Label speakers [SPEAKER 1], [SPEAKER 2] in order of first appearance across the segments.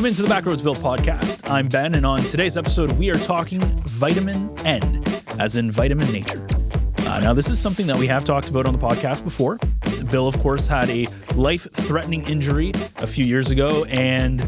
[SPEAKER 1] Welcome into the Backroads Build podcast. I'm Ben, and on today's episode, we are talking vitamin N, as in vitamin nature. Now, this is something that we have talked about on the podcast before. Bill, of course, had a life-threatening injury a few years ago, and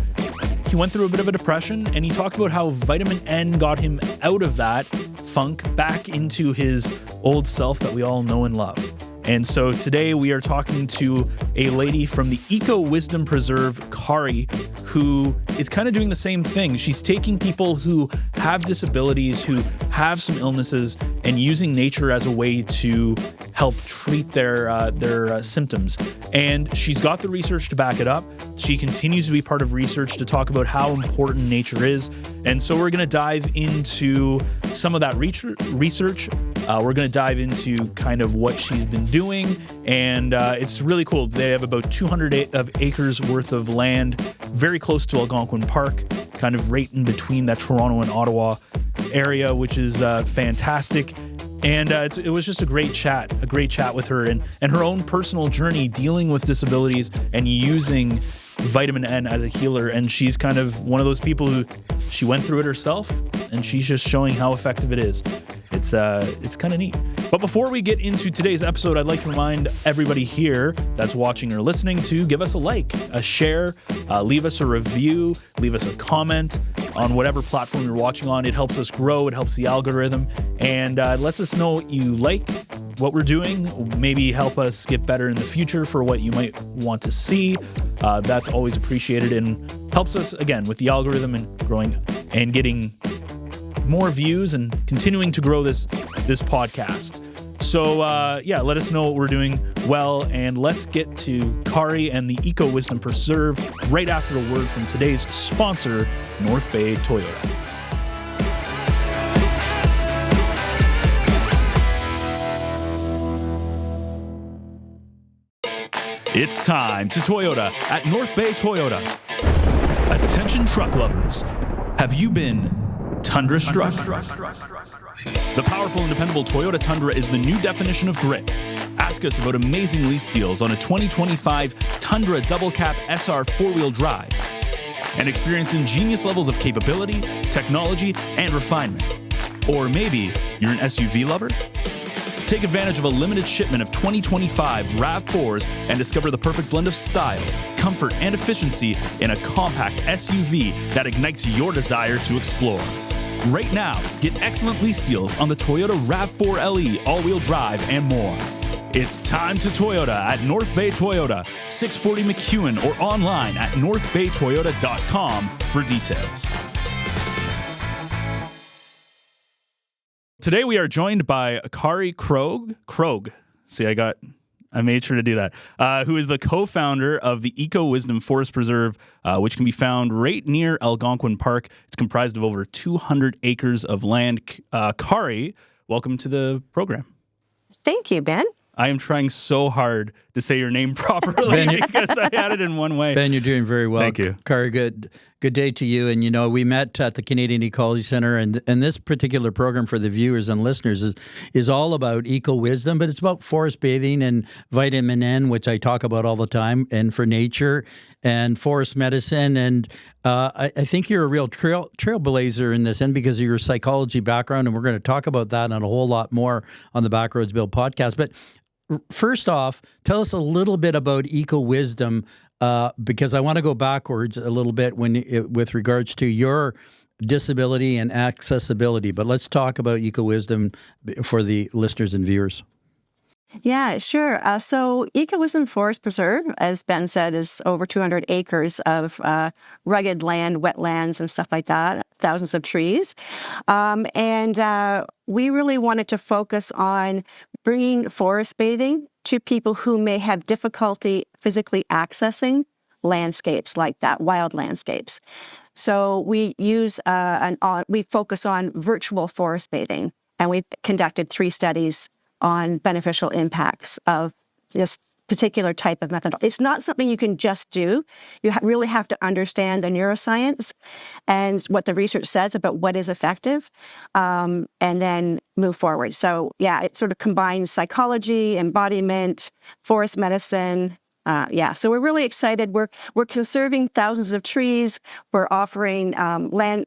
[SPEAKER 1] he went through a bit of a depression, and he talked about how vitamin N got him out of that funk back into his old self that we all know and love. And so today we are talking to a lady from the Eco Wisdom Preserve, Kari, who is kind of doing the same thing. She's taking people who have disabilities, who have some illnesses, and using nature as a way to help treat their symptoms. And she's got the research to back it up. She continues to be part of research to talk about how important nature is. And so we're going to dive into some of that research. We're going to dive into kind of what she's been doing. And it's really cool. They have about 200 acres worth of land, very close to Algonquin Park, kind of right in between that Toronto and Ottawa area, which is fantastic. And it was just a great chat with her and her own personal journey dealing with disabilities and using vitamin N as a healer. And she's kind of one of those people who she went through it herself, and she's just showing how effective it is. It's kind of neat. But before we get into today's episode, I'd like to remind everybody here that's watching or listening to give us a like, a share, leave us a review, leave us a comment on whatever platform you're watching on. It helps us grow. It helps the algorithm, and lets us know what you like, what we're doing, maybe help us get better in the future for what you might want to see. That's always appreciated and helps us, again, with the algorithm and growing and getting more views and continuing to grow this podcast. So let us know what we're doing well, and let's get to Kari and the Eco Wisdom Preserve right after a word from today's sponsor, North Bay Toyota. It's time to Toyota at North Bay Toyota. Attention truck lovers, have you been Tundra struck? The powerful and dependable Toyota Tundra is the new definition of grit. Ask us about amazing lease deals on a 2025 Tundra Double Cap SR 4-wheel drive and experience ingenious levels of capability, technology, and refinement. Or maybe you're an SUV lover? Take advantage of a limited shipment of 2025 RAV4s and discover the perfect blend of style, comfort, and efficiency in a compact SUV that ignites your desire to explore. Right now, get excellent lease deals on the Toyota RAV4 LE all-wheel drive and more. It's time to Toyota at North Bay Toyota, 640 McEwen, or online at northbaytoyota.com for details. Today we are joined by Kari Krogh. See, I made sure to do that. Who is the co-founder of the Eco Wisdom Forest Preserve, which can be found right near Algonquin Park. It's comprised of over 200 acres of land. Kari, welcome to the program.
[SPEAKER 2] Thank you, Ben.
[SPEAKER 1] I am trying so hard to say your name properly because I had it in one way.
[SPEAKER 3] Ben, you're doing very well.
[SPEAKER 1] Thank you.
[SPEAKER 3] Kari, good day to you. And, we met at the Canadian Ecology Centre, and this particular program for the viewers and listeners is all about eco-wisdom, but it's about forest bathing and vitamin N, which I talk about all the time, and for nature and forest medicine. And I think you're a real trailblazer in this, and because of your psychology background, and we're going to talk about that and a whole lot more on the Backroads Build podcast. But first off, tell us a little bit about eco-wisdom, because I want to go backwards a little bit with regards to your disability and accessibility. But let's talk about eco-wisdom for the listeners and viewers.
[SPEAKER 2] Yeah, sure. So Eco Wisdom Forest Preserve, as Ben said, is over 200 acres of rugged land, wetlands, and stuff like that, thousands of trees. And we really wanted to focus on bringing forest bathing to people who may have difficulty physically accessing landscapes like that, wild landscapes. So we we focus on virtual forest bathing, and we've conducted 3 studies on beneficial impacts of this particular type of method. It's not something you can just do. You really have to understand the neuroscience and what the research says about what is effective, and then move forward. So yeah, it sort of combines psychology, embodiment, forest medicine, So we're really excited. We're conserving thousands of trees. We're offering land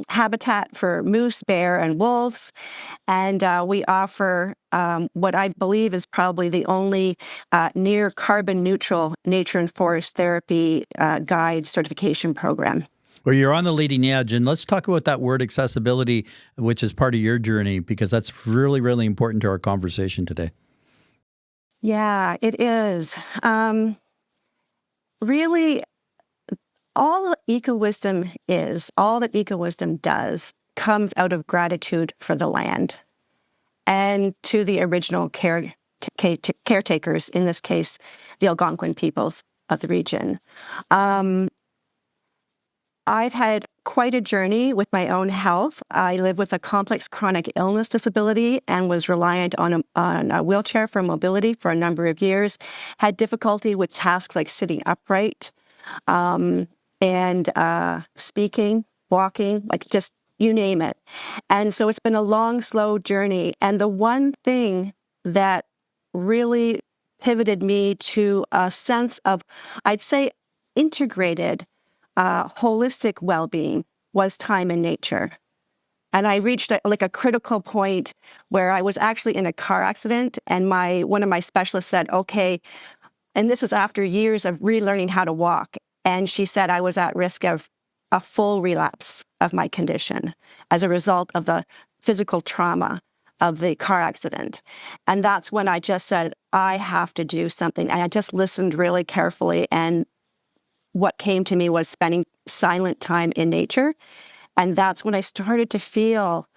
[SPEAKER 2] habitat for moose, bear, and wolves, and we offer what I believe is probably the only near carbon neutral nature and forest therapy guide certification program.
[SPEAKER 3] Well, you're on the leading edge, and let's talk about that word accessibility, which is part of your journey, because that's really, really important to our conversation today.
[SPEAKER 2] Yeah, it is. Really, all that eco-wisdom does, comes out of gratitude for the land and to the original caretakers, in this case, the Algonquin peoples of the region. I've had quite a journey with my own health. I live with a complex chronic illness disability and was reliant on a wheelchair for mobility for a number of years. Had difficulty with tasks like sitting upright and speaking, walking, like just you name it. And so it's been a long, slow journey. And the one thing that really pivoted me to a sense of, I'd say, integrated holistic well-being was time in nature. And I reached a critical point where I was actually in a car accident, and one of my specialists said, okay, and this was after years of relearning how to walk. And she said I was at risk of a full relapse of my condition as a result of the physical trauma of the car accident. And that's when I just said, I have to do something. And I just listened really carefully, and what came to me was spending silent time in nature. And that's when I started to feel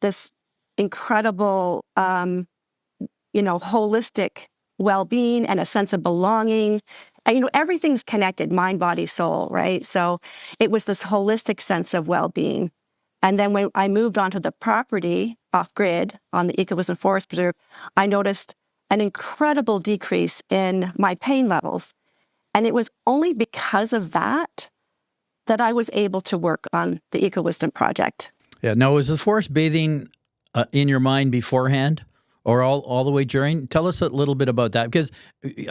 [SPEAKER 2] this incredible, holistic well-being and a sense of belonging. And, everything's connected, mind, body, soul, right? So it was this holistic sense of well-being. And then when I moved onto the property off-grid on the Eco-Wisdom Forest Preserve, I noticed an incredible decrease in my pain levels. And it was only because of that I was able to work on the Eco-Wisdom project.
[SPEAKER 3] Yeah. Now, was the forest bathing in your mind beforehand or all the way during? Tell us a little bit about that, because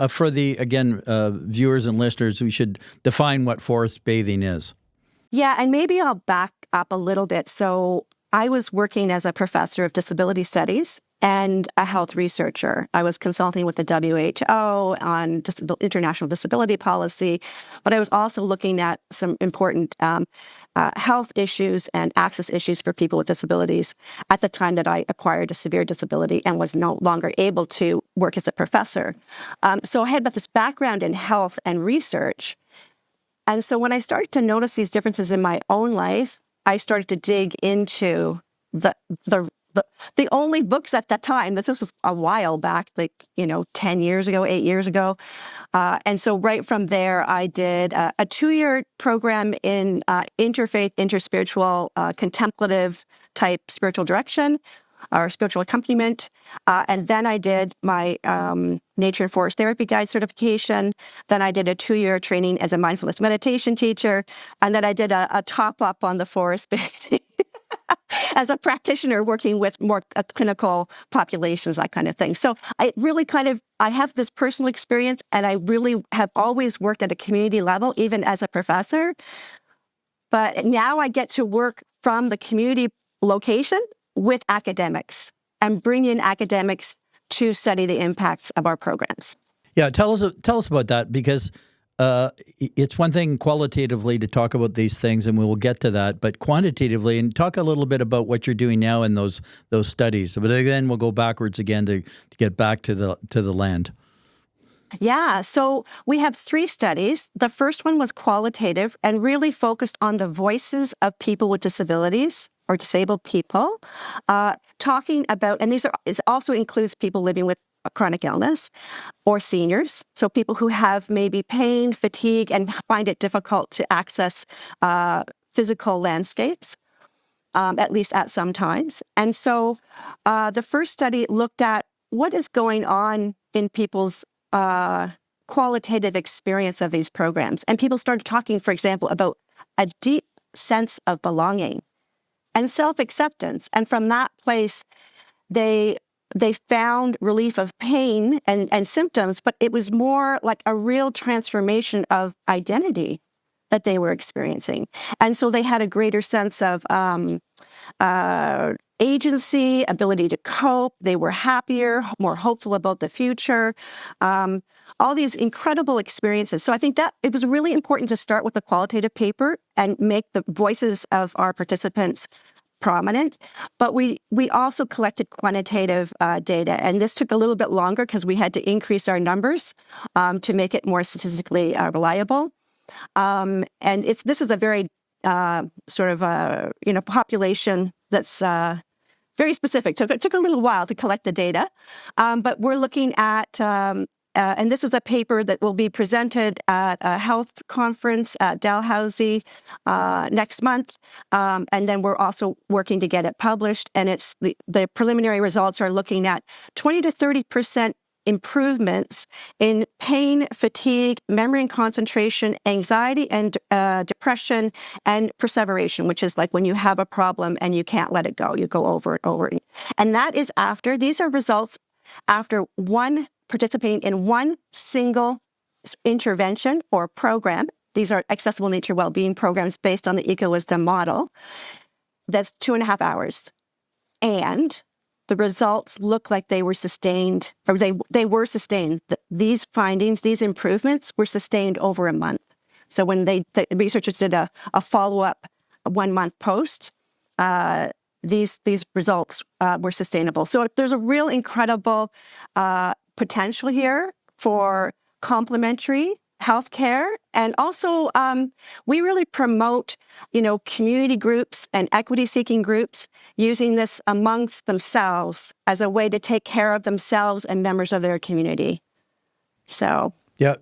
[SPEAKER 3] for the, again, viewers and listeners, we should define what forest bathing is.
[SPEAKER 2] Yeah, and maybe I'll back up a little bit. So I was working as a professor of disability studies and a health researcher. I was consulting with the WHO on international disability policy, but I was also looking at some important health issues and access issues for people with disabilities at the time that I acquired a severe disability and was no longer able to work as a professor. So I had this background in health and research. And so when I started to notice these differences in my own life, I started to dig into the only books at that time. This was a while back, 10 years ago, 8 years ago. And so right from there, I did a 2-year program in interfaith, interspiritual, contemplative type spiritual direction or spiritual accompaniment. And then I did my Nature and Forest Therapy Guide certification. Then I did a 2-year training as a mindfulness meditation teacher. And then I did a top-up on the forest as a practitioner working with more clinical populations, that kind of thing. So I really I have this personal experience, and I really have always worked at a community level, even as a professor. But now I get to work from the community location with academics and bring in academics to study the impacts of our programs.
[SPEAKER 3] Yeah, tell us about that, because it's one thing qualitatively to talk about these things, and we will get to that, but quantitatively, and talk a little bit about what you're doing now in those studies. But then we'll go backwards again to get back to the land.
[SPEAKER 2] Yeah, so we have 3 studies. The first one was qualitative and really focused on the voices of people with disabilities or disabled people, talking about, and it also includes people living with a chronic illness or seniors, so people who have maybe pain, fatigue, and find it difficult to access physical landscapes, at least at some times. And so the first study looked at what is going on in people's qualitative experience of these programs. And people started talking, for example, about a deep sense of belonging and self-acceptance. And from that place, they they found relief of pain and symptoms, but it was more like a real transformation of identity that they were experiencing. And so they had a greater sense of agency, ability to cope. They were happier, more hopeful about the future. All these incredible experiences. So I think that it was really important to start with the qualitative paper and make the voices of our participants prominent, but we also collected quantitative data, and this took a little bit longer because we had to increase our numbers to make it more statistically reliable. And this is a very sort of population that's very specific. So it took a little while to collect the data, but we're looking at. And this is a paper that will be presented at a health conference at Dalhousie next month. And then we're also working to get it published. And it's the preliminary results are looking at 20 to 30% improvements in pain, fatigue, memory and concentration, anxiety and depression, and perseveration, which is like when you have a problem and you can't let it go, you go over and over. And that is these are results after participating in one single intervention or program. These are accessible nature well-being programs based on the EcoWisdom model. That's 2.5 hours. And the results look like they were sustained, or they were sustained. These findings, these improvements were sustained over a month. So when the researchers did a follow-up 1 month post, these results were sustainable. So there's a real incredible potential here for complementary healthcare, and also we really promote, community groups and equity-seeking groups using this amongst themselves as a way to take care of themselves and members of their community. So
[SPEAKER 3] yeah,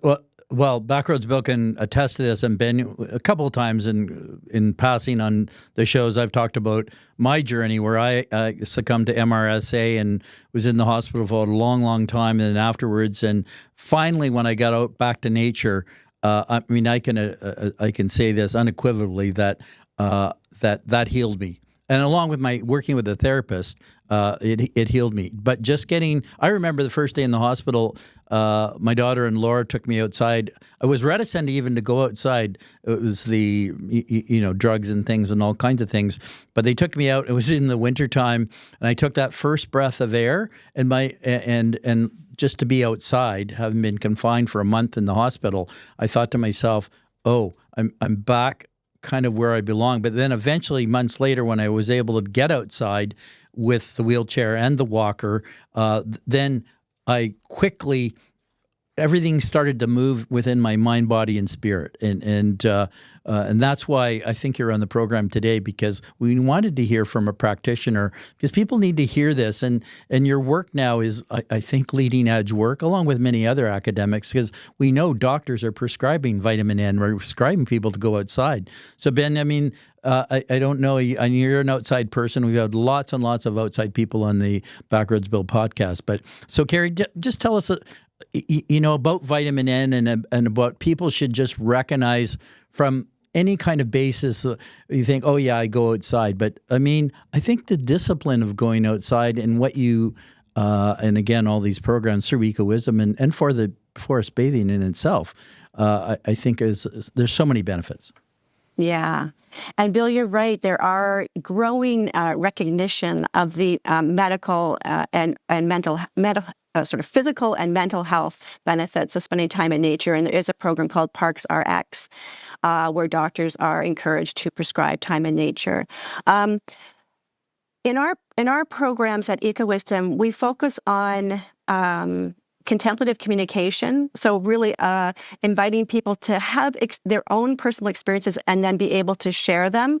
[SPEAKER 3] well, Backroads Bill can attest to this, and Ben, a couple of times in passing on the shows, I've talked about my journey where I succumbed to MRSA and was in the hospital for a long, long time, and then afterwards, and finally, when I got out back to nature, I can say this unequivocally that that healed me. And along with my working with a therapist, it healed me. But I remember the first day in the hospital, my daughter and Laura took me outside. I was reticent even to go outside. It was the, drugs and things and all kinds of things. But they took me out. It was in the wintertime, and I took that first breath of air, and just to be outside, having been confined for a month in the hospital, I thought to myself, oh, I'm back kind of where I belong. But then eventually, months later, when I was able to get outside with the wheelchair and the walker, then I quickly, everything started to move within my mind, body, and spirit. And that's why I think you're on the program today, because we wanted to hear from a practitioner, because people need to hear this. And your work now is, I think, leading edge work, along with many other academics, because we know doctors are prescribing vitamin N, we're prescribing people to go outside. So, Ben, I don't know, you're an outside person. We've had lots and lots of outside people on the Backroads Bill podcast. But so, Kari, just tell us, about vitamin N and about people should just recognize from any kind of basis. You think, oh yeah, I go outside, but I think the discipline of going outside and what you and again all these programs through EcoWisdom and for the forest bathing in itself, I think there's so many benefits.
[SPEAKER 2] Yeah. And Bill, you're right. There are growing recognition of the medical and mental sort of physical and mental health benefits of spending time in nature. And there is a program called Parks RX where doctors are encouraged to prescribe time in nature. In our programs at EcoWisdom, we focus on contemplative communication. So really inviting people to have their own personal experiences and then be able to share them,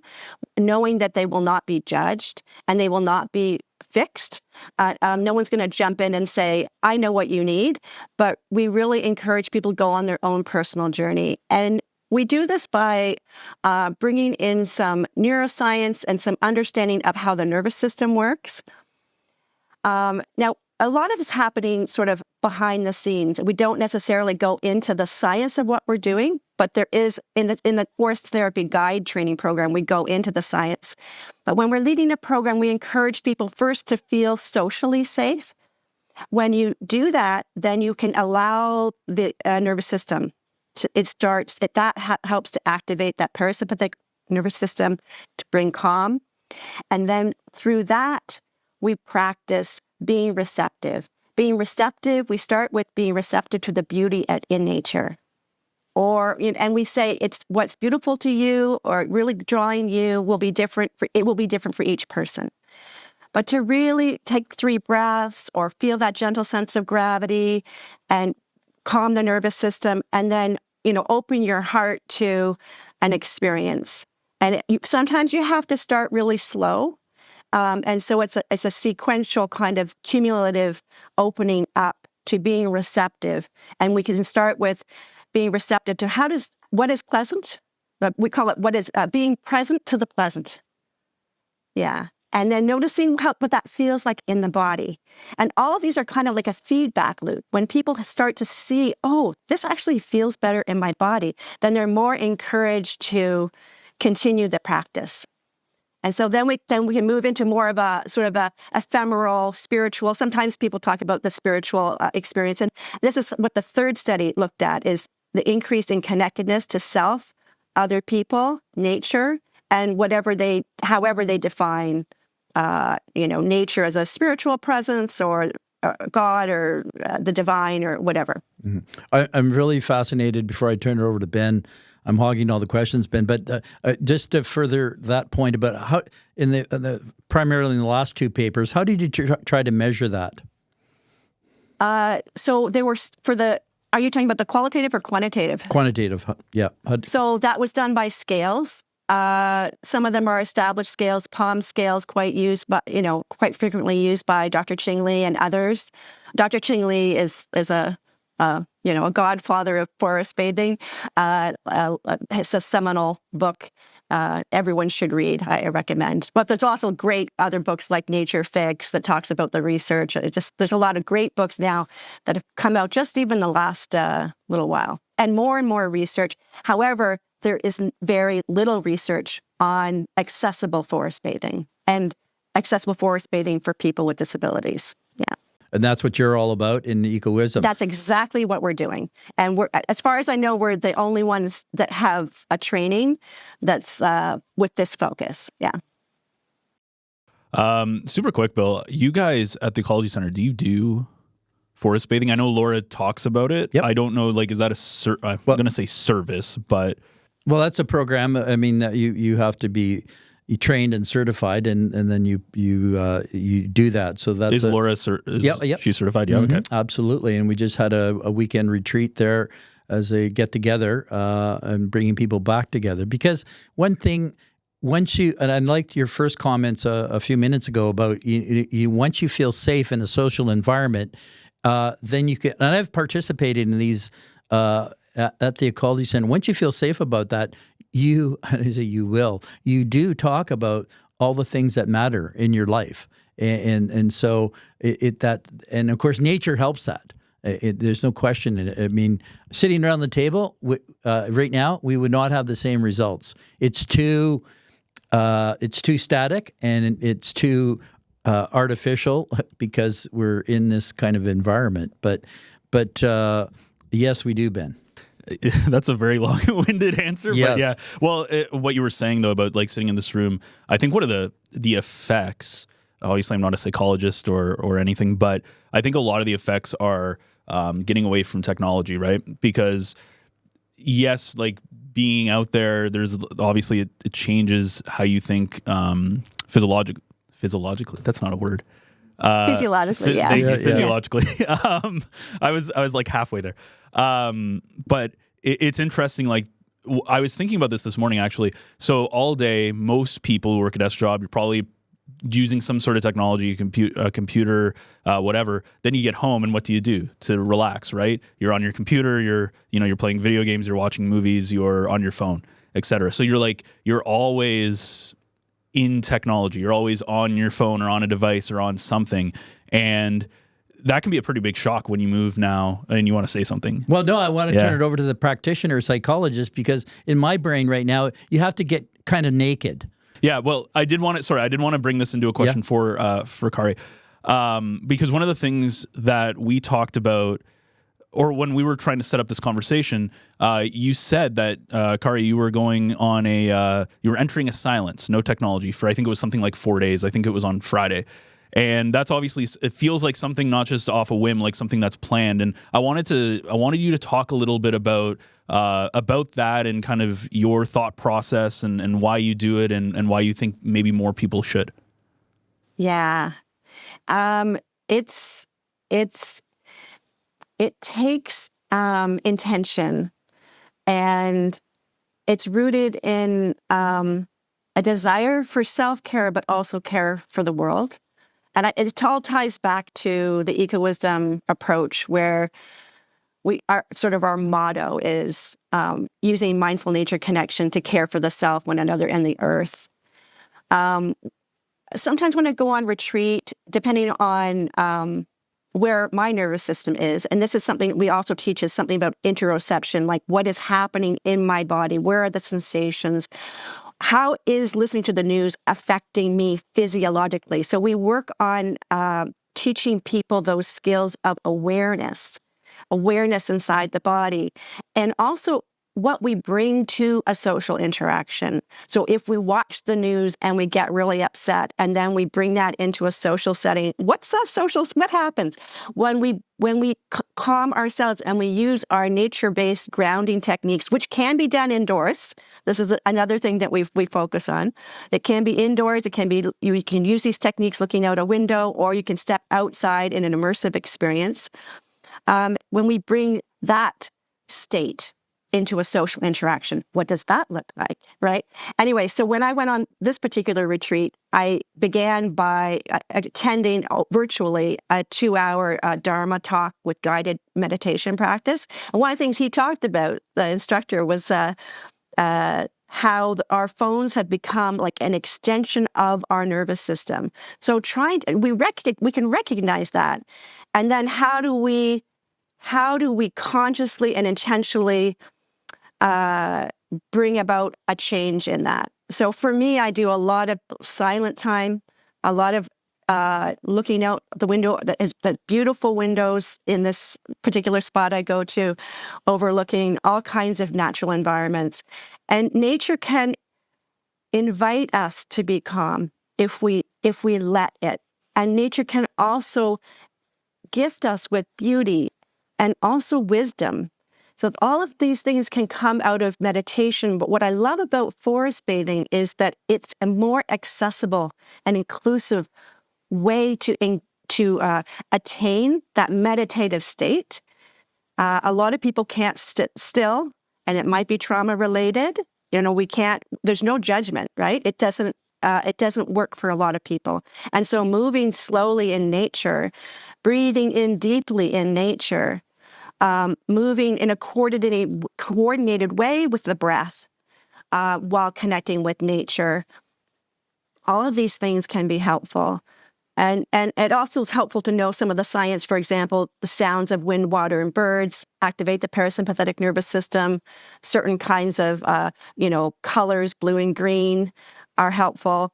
[SPEAKER 2] knowing that they will not be judged and they will not be fixed. No one's going to jump in and say, I know what you need. But we really encourage people to go on their own personal journey. And we do this by bringing in some neuroscience and some understanding of how the nervous system works. Now, a lot of this happening sort of behind the scenes. We don't necessarily go into the science of what we're doing, but there is, in the forest therapy guide training program, we go into the science. But when we're leading a program, we encourage people first to feel socially safe When you do that, then you can allow the nervous system helps to activate that parasympathetic nervous system to bring calm. And then through that, we practice being receptive. Being receptive, we start with being receptive to the beauty in nature. And we say it's what's beautiful to you or really drawing you will be different. It will be different for each person. But to really take 3 breaths or feel that gentle sense of gravity and calm the nervous system, and then, open your heart to an experience. And sometimes you have to start really slow. And so it's a sequential kind of cumulative opening up to being receptive. And we can start with being receptive to what is pleasant. We call it what is being present to the pleasant. Yeah. And then noticing what that feels like in the body. And all of these are kind of like a feedback loop. When people start to see, oh, this actually feels better in my body, then they're more encouraged to continue the practice. And so then we can move into more of a sort of a ephemeral, spiritual. Sometimes people talk about the spiritual experience. And this is what the 3rd study looked at, is the increase in connectedness to self, other people, nature, and however they define nature as a spiritual presence or God or the divine or whatever.
[SPEAKER 3] Mm-hmm. I'm really fascinated. Before I turn it over to Ben, I'm hogging all the questions, Ben, but just to further that point about how, primarily in the last 2 papers, how did you try to measure that?
[SPEAKER 2] So there were, are you talking about the qualitative or quantitative?
[SPEAKER 3] Quantitative, yeah.
[SPEAKER 2] So that was done by scales. Some of them are established scales, POM scales, quite frequently used by Dr. Ching Lee and others. Dr. Ching Lee is a godfather of forest bathing. It's a seminal book everyone should read, I recommend. But there's also great other books like Nature Fix that talks about the research. There's a lot of great books now that have come out just even the last little while. And more research. However, there is very little research on accessible forest bathing and accessible forest bathing for people with disabilities. Yeah.
[SPEAKER 3] And that's what you're all about in EcoWisdom.
[SPEAKER 2] That's exactly what we're doing. And as far as I know, we're the only ones that have a training that's with this focus. Yeah.
[SPEAKER 1] Super quick, Bill. You guys at the Ecology Center, do you do forest bathing? I know Laura talks about it. Yep. I don't know, is that I'm going to say service, but...
[SPEAKER 3] Well, that's a program. I mean, you have to be trained and certified, and then you do that. So that's
[SPEAKER 1] Laura. She's certified. Yeah, okay,
[SPEAKER 3] absolutely. And we just had a weekend retreat there as a get together and bringing people back together. Because one thing, and I liked your first comments a few minutes ago about you once you feel safe in a social environment, then you can. And I've participated in these. At the Ecology Center, once you feel safe about that, you do talk about all the things that matter in your life, and so and of course nature helps that. There's no question in it. I mean, sitting around the table right now, we would not have the same results. It's too static and it's too artificial because we're in this kind of environment. But yes, we do, Ben.
[SPEAKER 1] That's a very long-winded answer.
[SPEAKER 3] Yes.
[SPEAKER 1] But yeah. Well, what you were saying, though, about sitting in this room, I think one of the effects, obviously I'm not a psychologist or anything, but I think a lot of the effects are getting away from technology, right? Because, yes, being out there, there's obviously it changes how you think physiologically. That's not a word.
[SPEAKER 2] Physiologically, yeah.
[SPEAKER 1] Thank you, physiologically. I was halfway there. But it's interesting. I was thinking about this morning, actually. So all day, most people who work a desk job, you're probably using some sort of technology, a computer, whatever. Then you get home, and what do you do to relax? Right? You're on your computer. You're playing video games. You're watching movies. You're on your phone, etc. So you're always in technology. You're always on your phone or on a device or on something, and that can be a pretty big shock when you move now and you want to say something.
[SPEAKER 3] Well, no, I want to turn it over to the practitioner psychologist, because in my brain right now, you have to get kind of naked.
[SPEAKER 1] Yeah, well, I did want to bring this into a question for Kari. because one of the things that we talked about, or when we were trying to set up this conversation, you said that, Kari, you were going on you were entering a silence, no technology, for I think it was something like 4 days. I think it was on Friday. And that's obviously, it feels like something not just off a whim, like something that's planned. And I wanted you to talk a little bit about that and kind of your thought process and why you do it and why you think maybe more people should.
[SPEAKER 2] Yeah. It takes intention, and it's rooted in a desire for self-care, but also care for the world. And it all ties back to the eco-wisdom approach, where our motto is using mindful nature connection to care for the self, one another, and the earth. Sometimes when I go on retreat, depending on where my nervous system is, and this is something we also teach, is something about interoception, like what is happening in my body, where are the sensations, how is listening to the news affecting me physiologically? So we work on teaching people those skills of awareness inside the body, and also what we bring to a social interaction. So if we watch the news and we get really upset, and then we bring that into a social setting, what happens when we calm ourselves and we use our nature-based grounding techniques, which can be done indoors. This is another thing that we focus on. It can be indoors. It can be, you can use these techniques looking out a window, or you can step outside in an immersive experience. When we bring that state into a social interaction, what does that look like, right? Anyway, so when I went on this particular retreat, I began by attending virtually a 2-hour Dharma talk with guided meditation practice. And one of the things he talked about, the instructor, was how our phones have become like an extension of our nervous system. So we can recognize that, and then how do we consciously and intentionally bring about a change in that? So for me, I do a lot of silent time, a lot of looking out the window. The beautiful windows in this particular spot I go to, overlooking all kinds of natural environments. And nature can invite us to be calm if we let it. And nature can also gift us with beauty and also wisdom. So all of these things can come out of meditation. But what I love about forest bathing is that it's a more accessible and inclusive way to attain that meditative state. A lot of people can't sit still, and it might be trauma related. There's no judgment, right? It doesn't work for a lot of people. And so moving slowly in nature, breathing in deeply in nature, moving in a coordinated way with the breath while connecting with nature. All of these things can be helpful. And it also is helpful to know some of the science. For example, the sounds of wind, water, and birds activate the parasympathetic nervous system. Certain kinds of, colors, blue and green, are helpful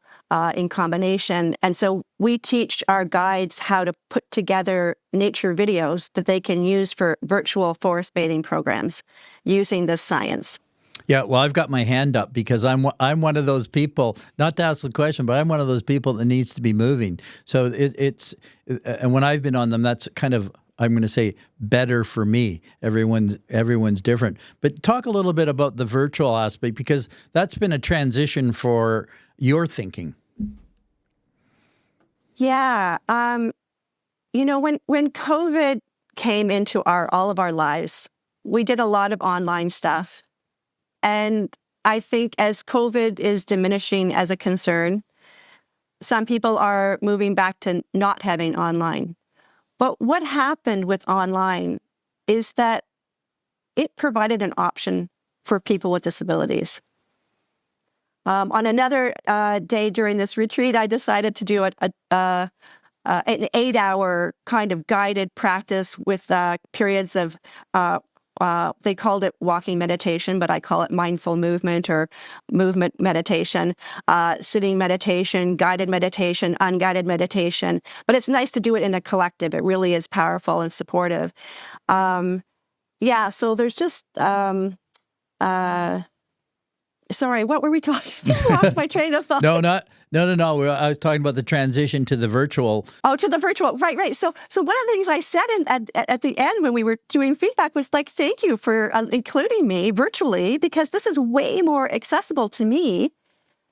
[SPEAKER 2] in combination. And so we teach our guides how to put together nature videos that they can use for virtual forest bathing programs using this science.
[SPEAKER 3] Yeah, well, I've got my hand up because I'm one of those people, not to ask the question, but I'm one of those people that needs to be moving. So and when I've been on them, that's kind of, I'm going to say, better for me. Everyone's different. But talk a little bit about the virtual aspect, because that's been a transition for your thinking.
[SPEAKER 2] Yeah. When COVID came into all of our lives, we did a lot of online stuff. And I think as COVID is diminishing as a concern, some people are moving back to not having online. But what happened with online is that it provided an option for people with disabilities. On another day during this retreat, I decided to do an 8-hour kind of guided practice with periods of they called it walking meditation, but I call it mindful movement or movement meditation, sitting meditation, guided meditation, unguided meditation. But it's nice to do it in a collective. It really is powerful and supportive. So there's just... sorry, what were we talking? I lost my train of thought.
[SPEAKER 3] No. I was talking about the transition to the virtual.
[SPEAKER 2] Oh, to the virtual. Right. So one of the things I said at the end when we were doing feedback was like, thank you for including me virtually, because this is way more accessible to me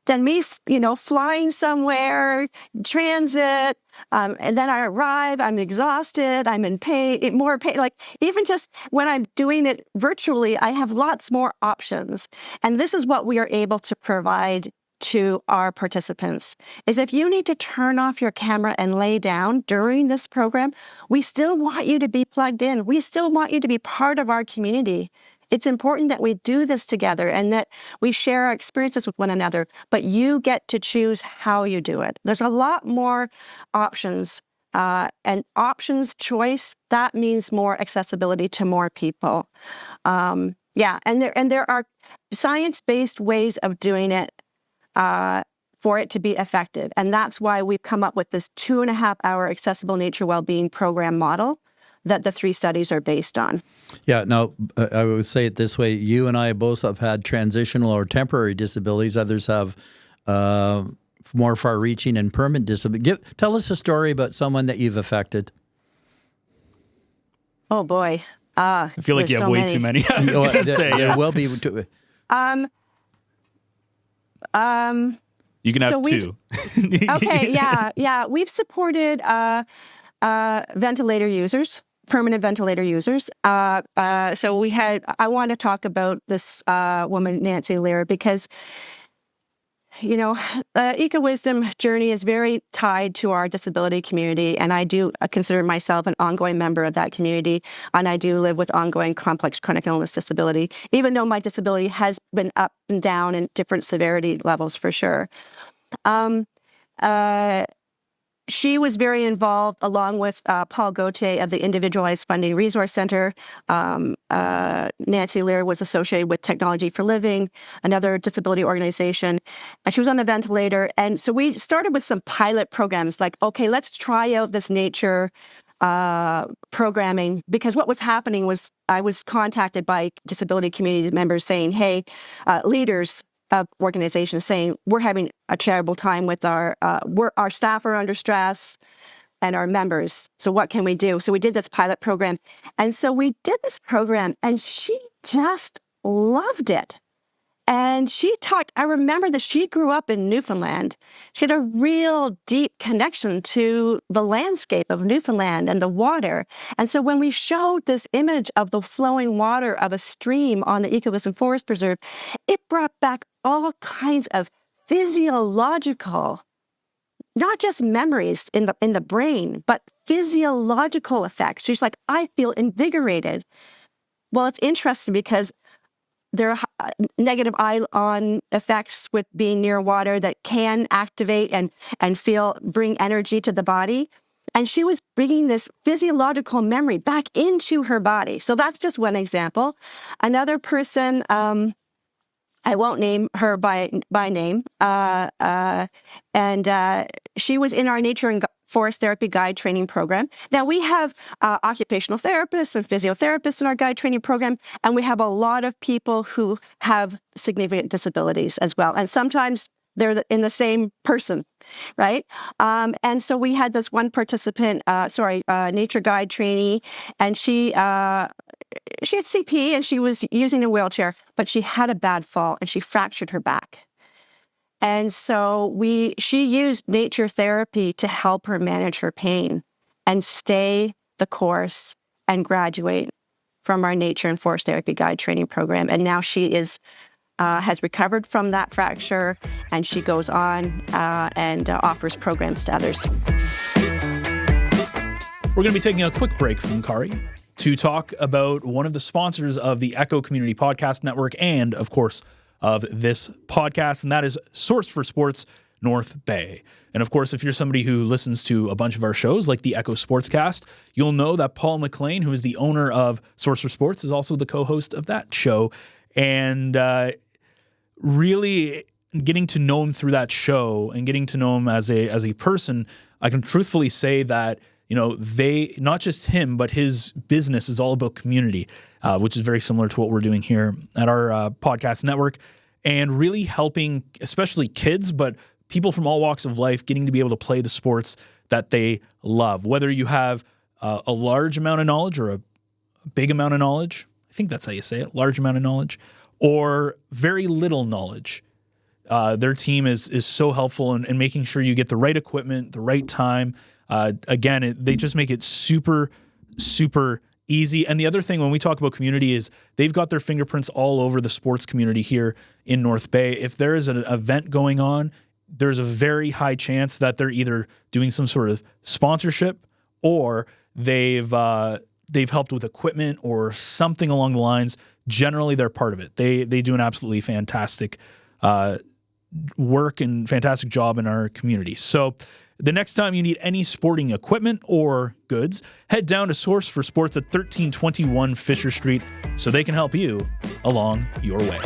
[SPEAKER 2] than me, flying somewhere, transit, and then I arrive, I'm exhausted, I'm in pain, more pain. Like even just when I'm doing it virtually, I have lots more options. And this is what we are able to provide to our participants, is if you need to turn off your camera and lay down during this program, we still want you to be plugged in. We still want you to be part of our community. It's important that we do this together and that we share our experiences with one another, but you get to choose how you do it. There's a lot more options, and options choice, that means more accessibility to more people. And there are science-based ways of doing it for it to be effective. And that's why we've come up with this 2.5-hour accessible nature wellbeing program model that the 3 studies are based on.
[SPEAKER 3] Yeah, now, I would say it this way. You and I both have had transitional or temporary disabilities. Others have more far-reaching and permanent disabilities. Tell us a story about someone that you've affected.
[SPEAKER 2] Oh, boy.
[SPEAKER 1] I feel like you have way too many. I was going to say.
[SPEAKER 3] There will be...
[SPEAKER 1] You can have 2.
[SPEAKER 2] Okay, yeah. We've supported ventilator users, permanent ventilator users. So we had, I want to talk about this woman, Nancy Lear, because, the eco-wisdom journey is very tied to our disability community, and I do consider myself an ongoing member of that community, and I do live with ongoing complex chronic illness disability, even though my disability has been up and down in different severity levels for sure. She was very involved, along with Paul Gauthier of the Individualized Funding Resource Center. Nancy Lear was associated with Technology for Living, another disability organization, and she was on a ventilator. And so we started with some pilot programs like, okay, let's try out this nature programming, because what was happening was I was contacted by disability community members saying, hey, leaders of organizations saying, we're having a terrible time with our staff are under stress and our members. So what can we do? So we did this pilot program. And so we did this program and she just loved it. And she talked, I remember that she grew up in Newfoundland. She had a real deep connection to the landscape of Newfoundland and the water. And so when we showed this image of the flowing water of a stream on the Eco-Wisdom Forest Preserve, it brought back all kinds of physiological, not just memories in the brain, but physiological effects. She's like, I feel invigorated. Well, it's interesting because there are negative ion effects with being near water that can activate and bring energy to the body. And she was bringing this physiological memory back into her body. So that's just one example. Another person, I won't name her by name, and she was in our Nature and Forest Therapy Guide Training Program. Now, we have occupational therapists and physiotherapists in our guide training program, and we have a lot of people who have significant disabilities as well. And sometimes they're in the same person, right? And so we had this one participant, nature guide trainee, and she had CP and she was using a wheelchair, but she had a bad fall and she fractured her back. And so she used nature therapy to help her manage her pain and stay the course and graduate from our Nature and Forest Therapy Guide Training Program. And now she has recovered from that fracture, and she goes on and offers programs to others.
[SPEAKER 1] We're going to be taking a quick break from Kari to talk about one of the sponsors of the Echo Community Podcast Network and, of course, of this podcast, and that is Source for Sports. North Bay. And of course, if you're somebody who listens to a bunch of our shows like the Echo Sportscast, you'll know that Paul McLean, who is the owner of Source for Sports, is also the co-host of that show. And really getting to know him through that show and getting to know him as a person, I can truthfully say that, you know, they, not just him, but his business is all about community, which is very similar to what we're doing here at our podcast network, and really helping especially kids, but people from all walks of life getting to be able to play the sports that they love. Whether you have a large amount of knowledge or a big amount of knowledge, I think that's how you say it, large amount of knowledge, or very little knowledge. Their team is so helpful in making sure you get the right equipment, the right time. Again, they just make it super, super easy. And the other thing when we talk about community is they've got their fingerprints all over the sports community here in North Bay. If there is an event going on, there's a very high chance that they're either doing some sort of sponsorship or they've helped with equipment or something along the lines. Generally, they're part of it. They do an absolutely fantastic work and fantastic job in our community. So the next time you need any sporting equipment or goods, head down to Source for Sports at 1321 Fisher Street so they can help you along your way.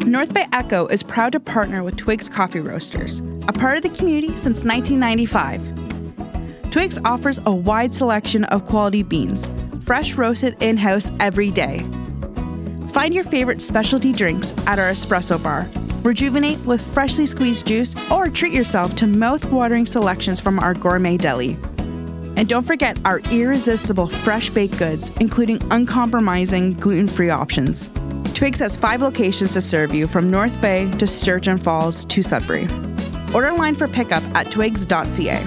[SPEAKER 4] North Bay Echo is proud to partner with Twigs Coffee Roasters, a part of the community since 1995. Twigs offers a wide selection of quality beans, fresh roasted in-house every day. Find your favorite specialty drinks at our espresso bar. Rejuvenate with freshly squeezed juice or treat yourself to mouth-watering selections from our gourmet deli. And don't forget our irresistible fresh baked goods, including uncompromising gluten-free options. Twigs has 5 locations to serve you from North Bay to Sturgeon Falls to Sudbury. Order online for pickup at twigs.ca.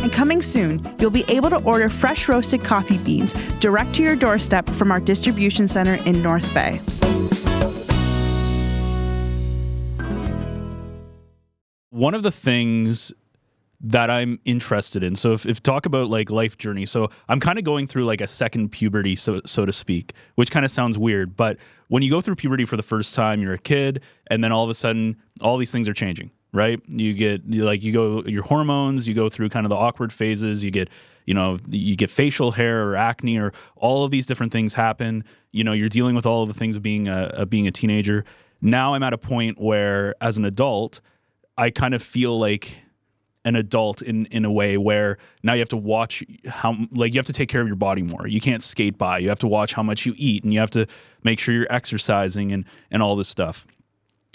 [SPEAKER 4] And coming soon, you'll be able to order fresh roasted coffee beans direct to your doorstep from our distribution center in North Bay.
[SPEAKER 1] One of the things that I'm interested in, so if talk about like life journey, so I'm kind of going through like a second puberty, so to speak, which kind of sounds weird, but when you go through puberty for the first time, you're a kid, and then all of a sudden, all these things are changing. Right? Your hormones, you go through kind of the awkward phases, you get facial hair or acne or all of these different things happen. You know, you're dealing with all of the things of being a teenager. Now I'm at a point where as an adult, I kind of feel like an adult in a way where now you have to watch you have to take care of your body more. You can't skate by. You have to watch how much you eat and you have to make sure you're exercising and all this stuff.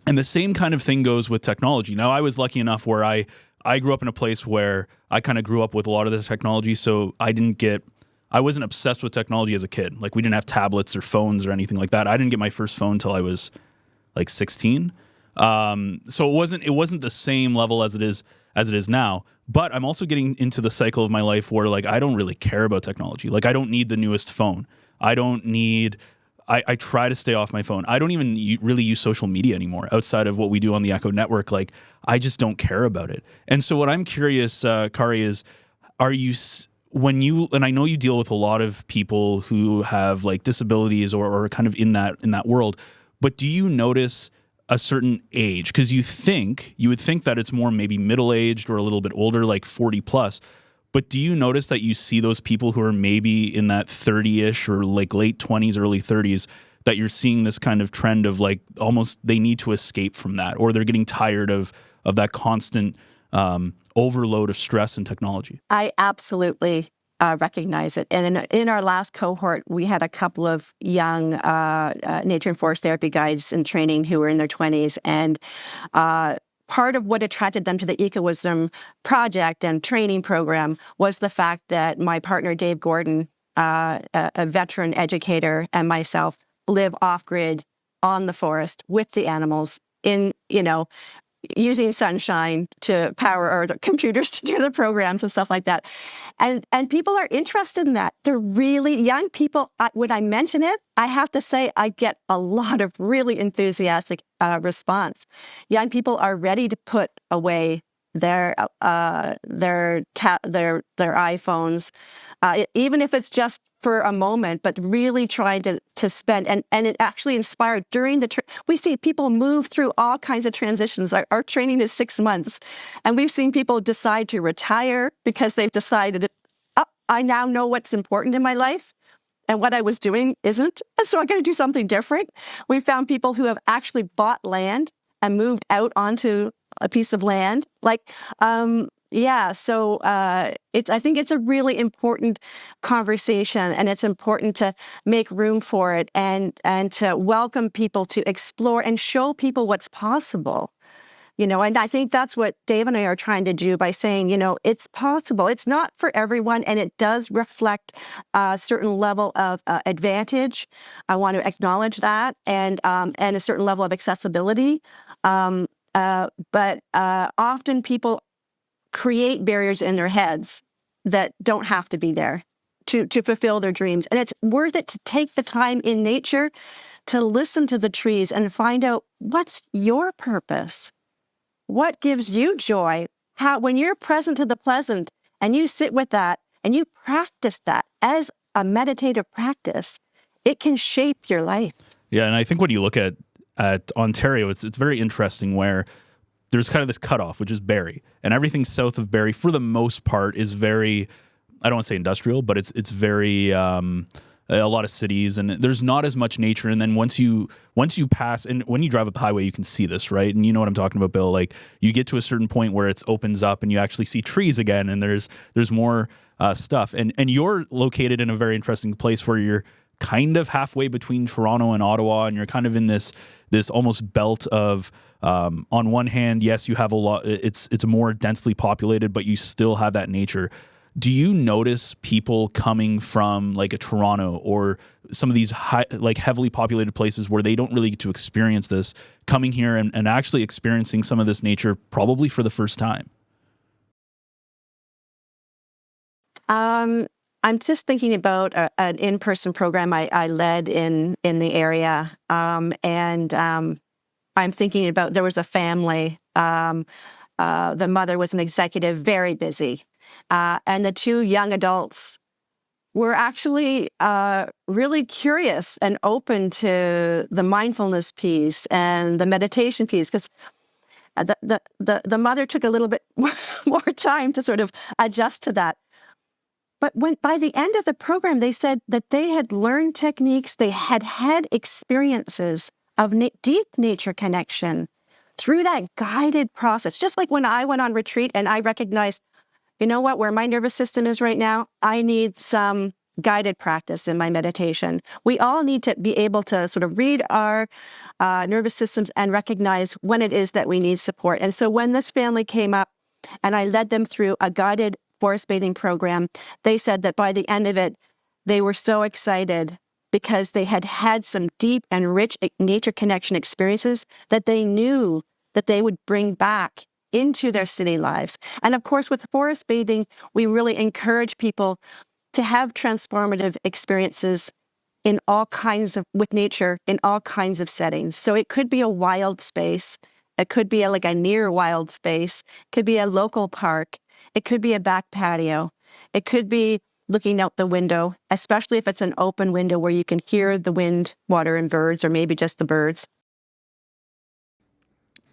[SPEAKER 1] And the same kind of thing goes with technology. Now, I was lucky enough where I grew up in a place where I kind of grew up with a lot of the technology, so I wasn't obsessed with technology as a kid. Like, we didn't have tablets or phones or anything like that. I didn't get my first phone until I was like 16. So it wasn't the same level as it is now. But I'm also getting into the cycle of my life where like I don't really care about technology. Like, I don't need the newest phone. I try to stay off my phone. I don't even really use social media anymore outside of what we do on the Echo Network. Like, I just don't care about it. And so what I'm curious, Kari, is and I know you deal with a lot of people who have like disabilities or kind of in that world, but do you notice a certain age? Because you would think that it's more maybe middle-aged or a little bit older, like 40 plus. But do you notice that you see those people who are maybe in that 30-ish or like late 20s, early 30s, that you're seeing this kind of trend of like almost they need to escape from that, or they're getting tired of that constant overload of stress and technology?
[SPEAKER 2] I absolutely recognize it. And in our last cohort, we had a couple of young nature and forest therapy guides in training who were in their 20s. And part of what attracted them to the Eco-Wisdom project and training program was the fact that my partner, Dave Gordon, a veteran educator, and myself live off-grid on the forest with the animals using sunshine to power our computers to do the programs and stuff like that. And people are interested in that. They're really young people. When I mention it, I have to say I get a lot of really enthusiastic response. Young people are ready to put away their iPhones, even if it's just for a moment, but really trying to spend, and it actually inspired during we see people move through all kinds of transitions. Our training is 6 months, and we've seen people decide to retire because they've decided, oh, I now know what's important in my life, and what I was doing isn't, so I got to do something different. We found people who have actually bought land and moved out onto a piece of land. So I think it's a really important conversation, and it's important to make room for it and to welcome people to explore and show people what's possible. And I think that's what Dave and I are trying to do by saying, it's possible. It's not for everyone, and it does reflect a certain level of advantage. I want to acknowledge that, and a certain level of accessibility. But often people create barriers in their heads that don't have to be there to fulfill their dreams. And it's worth it to take the time in nature to listen to the trees and find out what's your purpose. What gives you joy? When you're present to the pleasant and you sit with that and you practice that as a meditative practice, it can shape your life.
[SPEAKER 1] Yeah, and I think when you look at Ontario, it's very interesting where there's kind of this cutoff, which is Barrie, and everything south of Barrie, for the most part, is very, I don't want to say industrial, but it's very a lot of cities, and there's not as much nature. And then once you pass, and when you drive up the highway, you can see this, right? And you know what I'm talking about, Bill. Like, you get to a certain point where it opens up, and you actually see trees again, and there's more stuff. And you're located in a very interesting place where you're kind of halfway between Toronto and Ottawa, and you're kind of in this almost belt of, on one hand, yes, you have a lot, it's more densely populated, but you still have that nature. Do you notice people coming from like a Toronto or some of these heavily populated places where they don't really get to experience this, coming here and actually experiencing some of this nature probably for the first time?
[SPEAKER 2] I'm just thinking about an in-person program I led in the area, and I'm thinking about, there was a family. The mother was an executive, very busy, and the two young adults were actually really curious and open to the mindfulness piece and the meditation piece, because the mother took a little bit more time to sort of adjust to that. But by the end of the program, they said that they had learned techniques, they had had experiences of deep nature connection through that guided process. Just like when I went on retreat and I recognized, you know what, where my nervous system is right now, I need some guided practice in my meditation. We all need to be able to sort of read our nervous systems and recognize when it is that we need support. And so when this family came up and I led them through a guided forest bathing program, they said that by the end of it, they were so excited because they had had some deep and rich nature connection experiences that they knew that they would bring back into their city lives. And of course, with forest bathing, we really encourage people to have transformative experiences with nature in all kinds of settings. So it could be a wild space. It could be like a near wild space. It could be a local park. It could be a back patio. It could be looking out the window, especially if it's an open window where you can hear the wind, water, and birds, or maybe just the birds.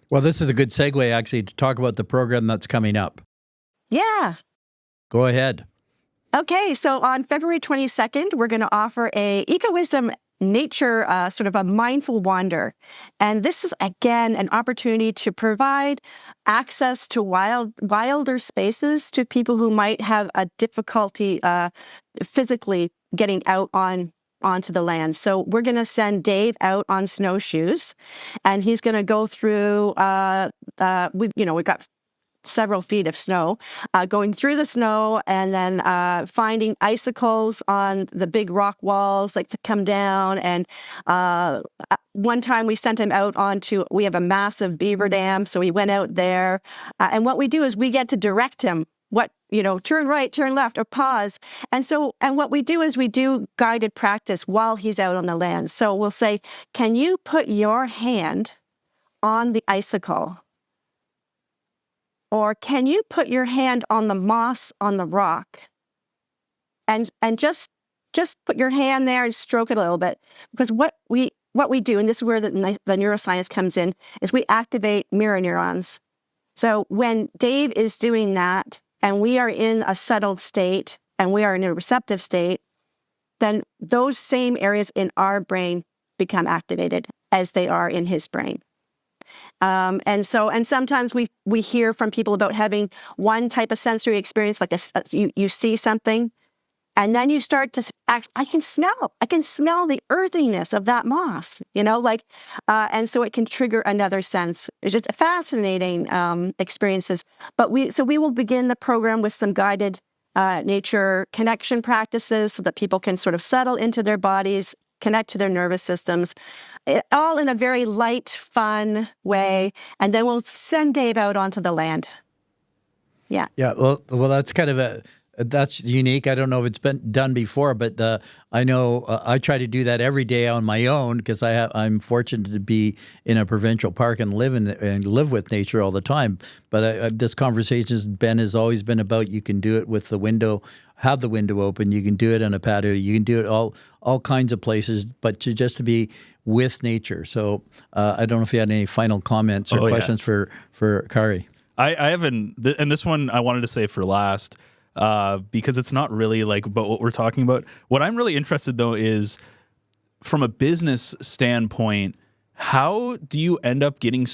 [SPEAKER 3] Well, this is a good segue, actually, to talk about the program that's coming up.
[SPEAKER 2] Yeah.
[SPEAKER 3] Go ahead.
[SPEAKER 2] Okay, so on February 22nd, we're going to offer a Eco-Wisdom nature, sort of a mindful wander. And this is, again, an opportunity to provide access to wilder spaces to people who might have a difficulty physically getting out onto the land. So we're going to send Dave out on snowshoes, and he's going to go through, we've got several feet of snow, going through the snow and then finding icicles on the big rock walls like to come down. And one time we sent him out we have a massive beaver dam, so we went out there. And what we do is we get to direct him, turn right, turn left, or pause. And what we do is we do guided practice while he's out on the land. So we'll say, can you put your hand on the icicle? Or can you put your hand on the moss on the rock and just put your hand there and stroke it a little bit? Because what we do, and this is where the neuroscience comes in, is we activate mirror neurons. So when Dave is doing that and we are in a settled state and we are in a receptive state, then those same areas in our brain become activated as they are in his brain. And sometimes we hear from people about having one type of sensory experience, like you see something, and then you start to act. I can smell the earthiness of that moss, and so it can trigger another sense. It's just fascinating experiences. But we will begin the program with some guided nature connection practices so that people can sort of settle into their bodies, connect to their nervous systems, all in a very light, fun way. And then we'll send Dave out onto the land. Yeah.
[SPEAKER 3] Yeah. Well, that's kind of that's unique. I don't know if it's been done before, but I know I try to do that every day on my own because I'm fortunate to be in a provincial park and live with nature all the time. But this conversation, Ben, has always been about you can do it with the window. Have the window open. You can do it on a patio. You can do it all kinds of places, but to be with nature. So I don't know if you had any final comments or questions for Kari.
[SPEAKER 1] I haven't, and this one I wanted to say for last because it's not really like about what we're talking about. What I'm really interested though is from a business standpoint, how do you end up getting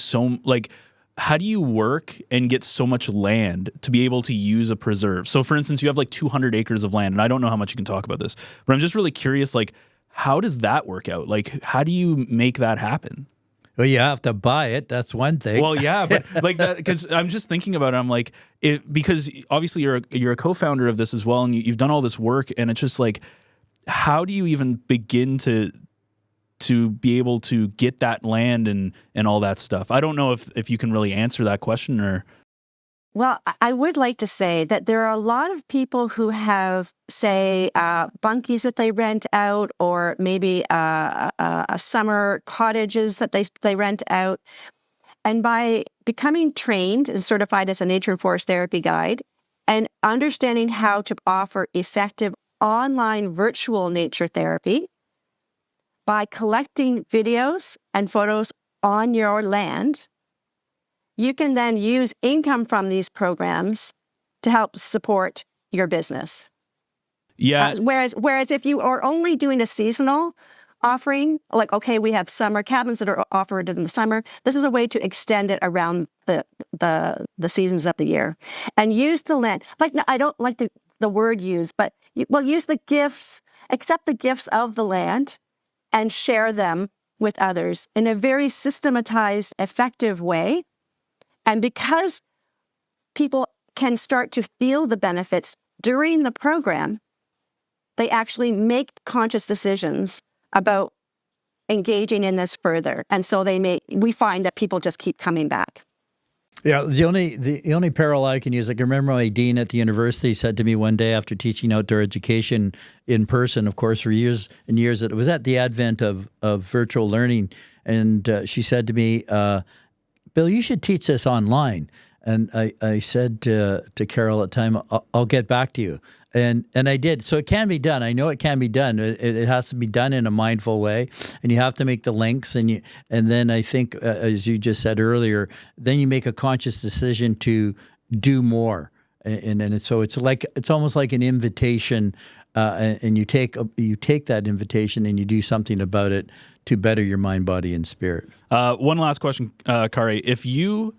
[SPEAKER 1] how do you work and get so much land to be able to use a preserve? So for instance, you have like 200 acres of land, and I don't know how much you can talk about this, but I'm just really curious, like, how does that work out? Like, how do you make that happen?
[SPEAKER 3] Well, you have to buy it. That's one thing.
[SPEAKER 1] Well, yeah, but like that, because I'm just thinking about it. I'm like, because obviously you're a co-founder of this as well, and you've done all this work, and it's just like, how do you even begin to be able to get that land and all that stuff? I don't know if you can really answer that question or.
[SPEAKER 2] Well, I would like to say that there are a lot of people who have, say, bunkies that they rent out, or maybe a summer cottages that they rent out. And by becoming trained and certified as a nature and forest therapy guide and understanding how to offer effective online virtual nature therapy, by collecting videos and photos on your land, you can then use income from these programs to help support your business.
[SPEAKER 1] Yeah.
[SPEAKER 2] Whereas if you are only doing a seasonal offering, like, okay, we have summer cabins that are offered in the summer, this is a way to extend it around the seasons of the year. And use the land. Like, I don't like the word use, but use the gifts, accept the gifts of the land and share them with others in a very systematized, effective way. And because people can start to feel the benefits during the program, they actually make conscious decisions about engaging in this further. And so we find that people just keep coming back.
[SPEAKER 3] Yeah, the only parallel I can use, I can remember my dean at the university said to me one day after teaching outdoor education in person, of course, for years and years, it was at the advent of virtual learning. And she said to me, Bill, you should teach this online. And I said to Carol at the time, I'll get back to you. And I did. So it can be done. I know it can be done. It has to be done in a mindful way, and you have to make the links. And then I think, as you just said earlier, then you make a conscious decision to do more. And so it's almost like an invitation, and you take that invitation and you do something about it to better your mind, body, and spirit.
[SPEAKER 1] One last question, Kari. If you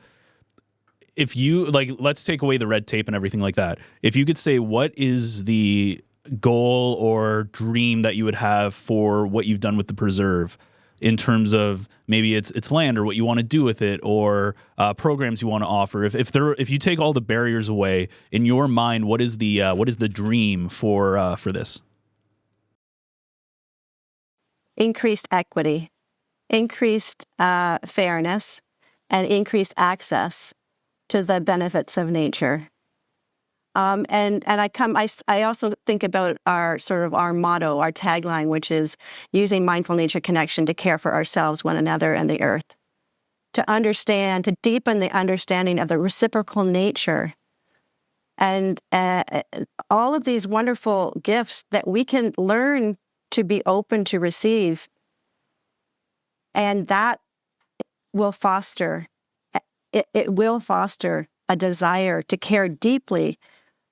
[SPEAKER 1] like, let's take away the red tape and everything like that. If you could say, what is the goal or dream that you would have for what you've done with the preserve in terms of maybe it's land or what you want to do with it or programs you want to offer? If you take all the barriers away in your mind, what is the dream for this?
[SPEAKER 2] Increased equity, increased fairness, and increased access to the benefits of nature. And I also think about our motto, our tagline, which is using mindful nature connection to care for ourselves, one another, and the earth. to understand, to deepen the understanding of the reciprocal nature and all of these wonderful gifts that we can learn to be open to receive. And that will foster, it will foster a desire to care deeply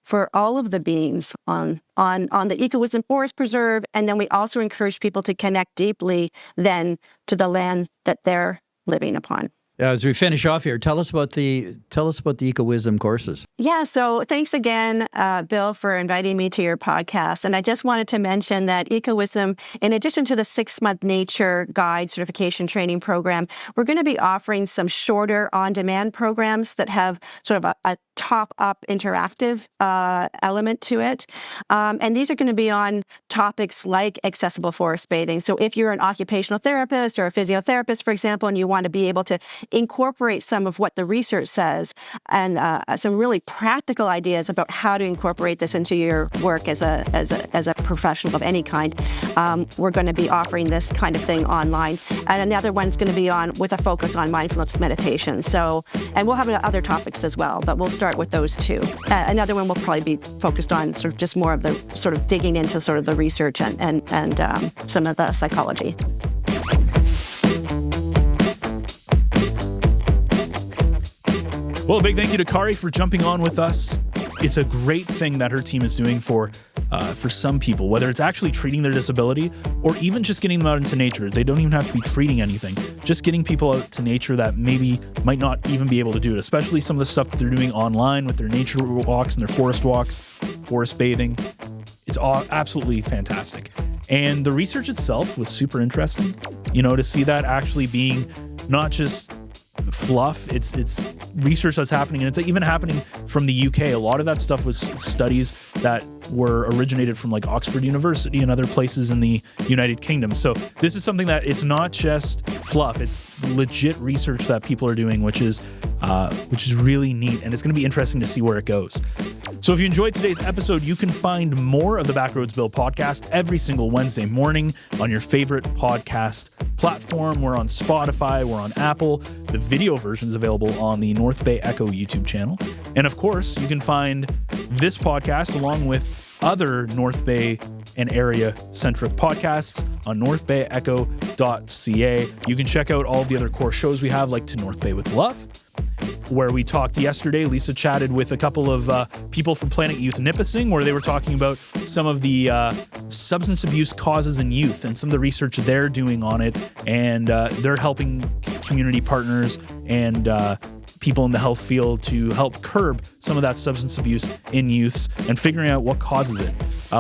[SPEAKER 2] for all of the beings on the Eco-Wisdom Forest Preserve. And then we also encourage people to connect deeply then to the land that they're living upon.
[SPEAKER 3] As we finish off here, tell us about the Eco-Wisdom courses.
[SPEAKER 2] Yeah, so thanks again, Bill, for inviting me to your podcast. And I just wanted to mention that Eco-Wisdom, in addition to the 6-month Nature Guide certification training program, we're going to be offering some shorter on-demand programs that have sort of a top-up interactive element to it. And these are going to be on topics like accessible forest bathing. So if you're an occupational therapist or a physiotherapist, for example, and you want to be able to incorporate some of what the research says and some really practical ideas about how to incorporate this into your work as a professional of any kind, we're going to be offering this kind of thing online. And another one's going to be with a focus on mindfulness meditation. So, and we'll have other topics as well, but we'll start with those two. Another one will probably be focused on sort of just more of the sort of digging into sort of the research and some of the psychology.
[SPEAKER 1] Well, a big thank you to Kari for jumping on with us. It's a great thing that her team is doing for some people, whether it's actually treating their disability or even just getting them out into nature. They don't even have to be treating anything. Just getting people out to nature that maybe might not even be able to do it, especially some of the stuff that they're doing online with their nature walks and their forest walks, forest bathing. It's all absolutely fantastic. And the research itself was super interesting, to see that actually being not just fluff, it's research that's happening, and it's even happening from the UK. A lot of that stuff was studies that were originated from like Oxford University and other places in the United Kingdom. So this is something that it's not just fluff, it's legit research that people are doing, which is really neat, and it's going to be interesting to see where it goes. So if you enjoyed today's episode, you can find more of the Backroads Bill podcast every single Wednesday morning on your favorite podcast platform. We're on Spotify, we're on Apple. The video version is available on the North Bay Echo YouTube channel. And of course, you can find this podcast along with other North Bay and area-centric podcasts on NorthBayEcho.ca. You can check out all the other core shows we have, like To North Bay with Love, where we talked yesterday. Lisa chatted with a couple of people from Planet Youth Nipissing, where they were talking about some of the substance abuse causes in youth and some of the research they're doing on it. And they're helping community partners and people in the health field to help curb some of that substance abuse in youths and figuring out what causes it.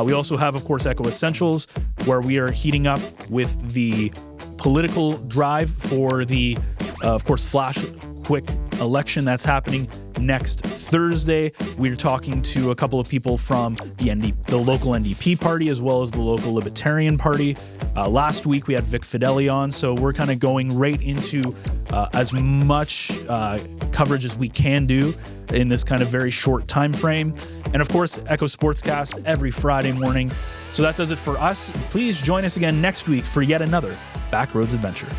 [SPEAKER 1] We also have, of course, Echo Essentials, where we are heating up with the political drive for the, of course, flash quick election that's happening next Thursday. We're talking to a couple of people from the local NDP party as well as the local Libertarian Party. Last week we had Vic Fideli on, so we're kind of going right into as much coverage as we can do in this kind of very short time frame. And of course, Echo Sportscast every Friday morning. So that does it for us. Please join us again next week for yet another Backroads adventure.